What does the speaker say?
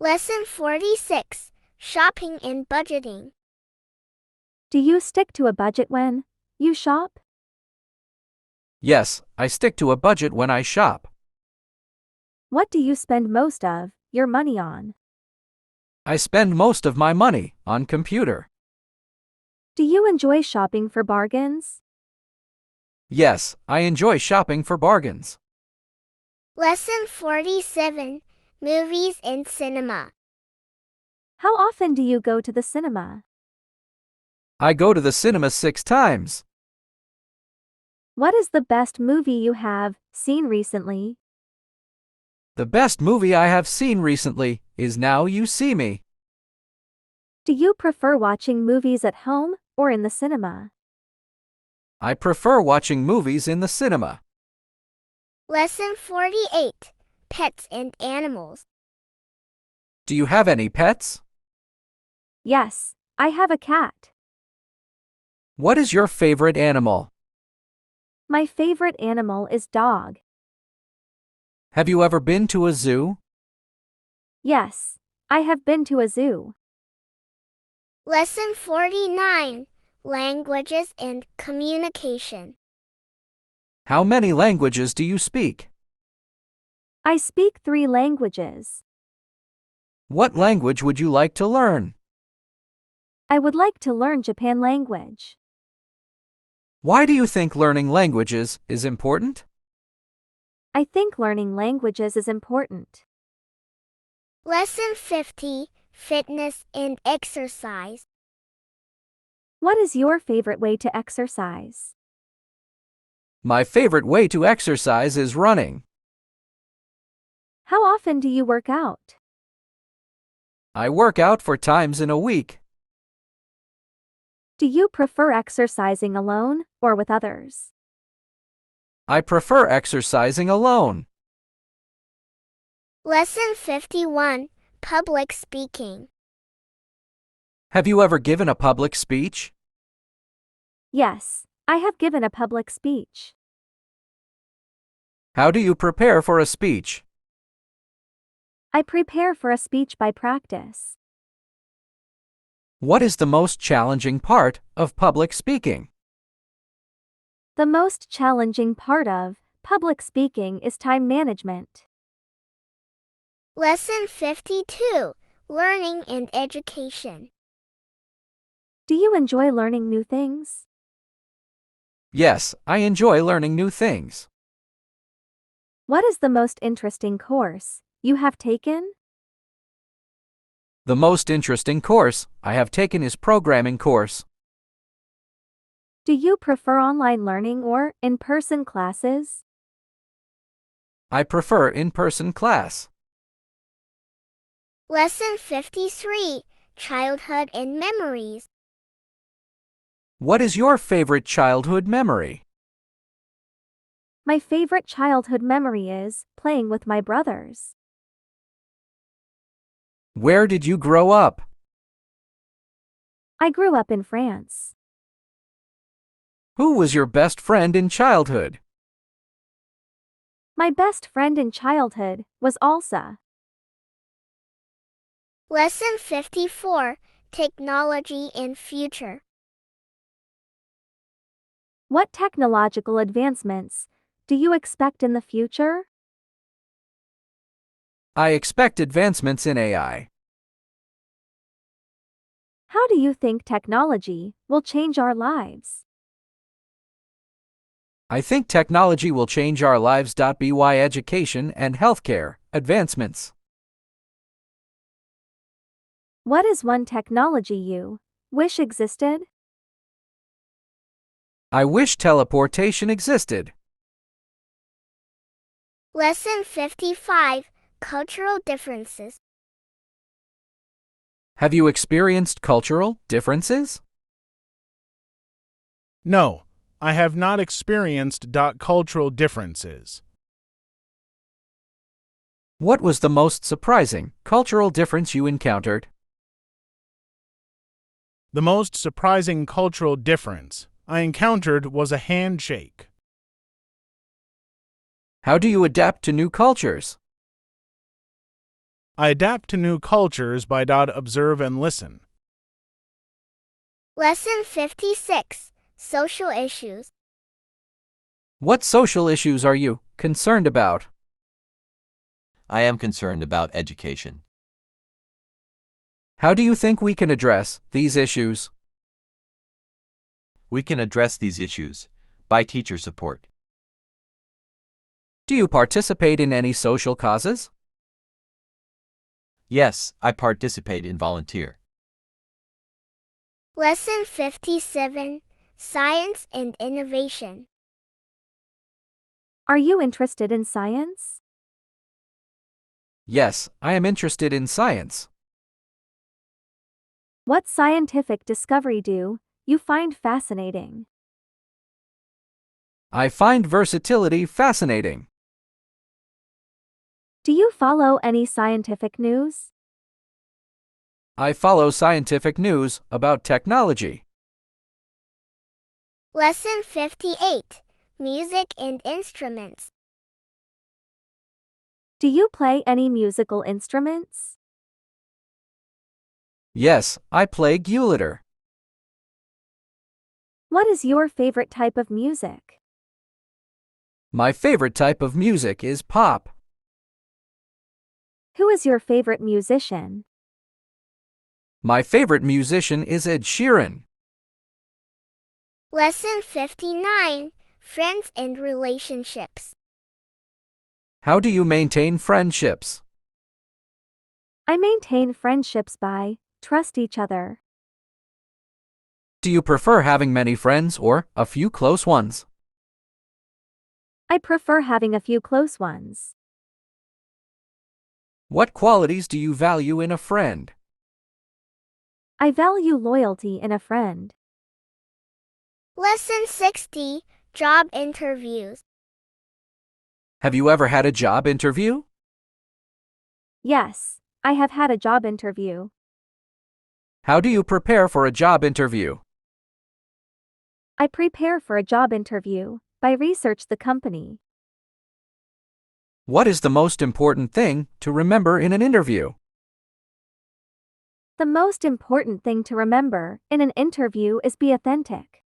Lesson 46, Shopping and Budgeting. Do you stick to a budget when you shop? Yes, I stick to a budget when I shop. What do you spend most of your money on? I spend most of my money on computer. Do you enjoy shopping for bargains? Yes, I enjoy shopping for bargains. Lesson 47, Movies and Cinema. How often do you go to the cinema? I go to the cinema 6 times. What is the best movie you have seen recently? The best movie I have seen recently is Now You See Me. Do you prefer watching movies at home or in the cinema? I prefer watching movies in the cinema. Lesson 48, Pets and Animals. Do you have any pets? Yes, I have a cat. What is your favorite animal? My favorite animal is dog. Have you ever been to a zoo? Yes, I have been to a zoo. Lesson 49, Languages and Communication. How many languages do you speak? I speak 3 languages. What language would you like to learn? I would like to learn Japan language. Why do you think learning languages is important? I think learning languages is important. Lesson 50, Fitness and Exercise. What is your favorite way to exercise? My favorite way to exercise is running. How often do you work out? I work out 4 times in a week. Do you prefer exercising alone or with others? I prefer exercising alone. Lesson 51, Public Speaking. Have you ever given a public speech? Yes, I have given a public speech. How do you prepare for a speech? I prepare for a speech by practice. What is the most challenging part of public speaking? The most challenging part of public speaking is time management. Lesson 52, Learning and Education. Do you enjoy learning new things? Yes, I enjoy learning new things. What is the most interesting course you have taken? The most interesting course I have taken is programming course. Do you prefer online learning or in-person classes? I prefer in-person class. Lesson 53, Childhood and Memories. What is your favorite childhood memory? My favorite childhood memory is playing with my brothers. Where did you grow up? I grew up in France. Who was your best friend in childhood? My best friend in childhood was Elsa. Lesson 54, Technology and Future. What technological advancements do you expect in the future? I expect advancements in AI. How do you think technology will change our lives? I think technology will change our lives. By education and healthcare advancements. What is one technology you wish existed? I wish teleportation existed. Lesson 55, Cultural Differences. Have you experienced cultural differences? No, I have not experienced cultural differences. What was the most surprising cultural difference you encountered? The most surprising cultural difference I encountered was a handshake. How do you adapt to new cultures? I adapt to new cultures by observe and listen. Lesson 56. Social issues. What social issues are you concerned about? I am concerned about education. How do you think we can address these issues? We can address these issues by teacher support. Do you participate in any social causes? Yes, I participate in volunteer. Lesson 57. Science and innovation. Are you interested in science? Yes, I am interested in science. What scientific discovery do you find fascinating? I find versatility fascinating. Do you follow any scientific news? I follow scientific news about technology. Lesson 58. Music and instruments. Do you play any musical instruments? Yes, I play Gulater. What is your favorite type of music? My favorite type of music is pop. Who is your favorite musician? My favorite musician is Ed Sheeran. Lesson 59. Friends and relationships. How do you maintain friendships? I maintain friendships by trust each other. Do you prefer having many friends or a few close ones? I prefer having a few close ones. What qualities do you value in a friend? I value loyalty in a friend. Lesson 60. Job interviews. Have you ever had a job interview? Yes, I have had a job interview. How do you prepare for a job interview? I prepare for a job interview by research the company. What is the most important thing to remember in an interview? The most important thing to remember in an interview is be authentic.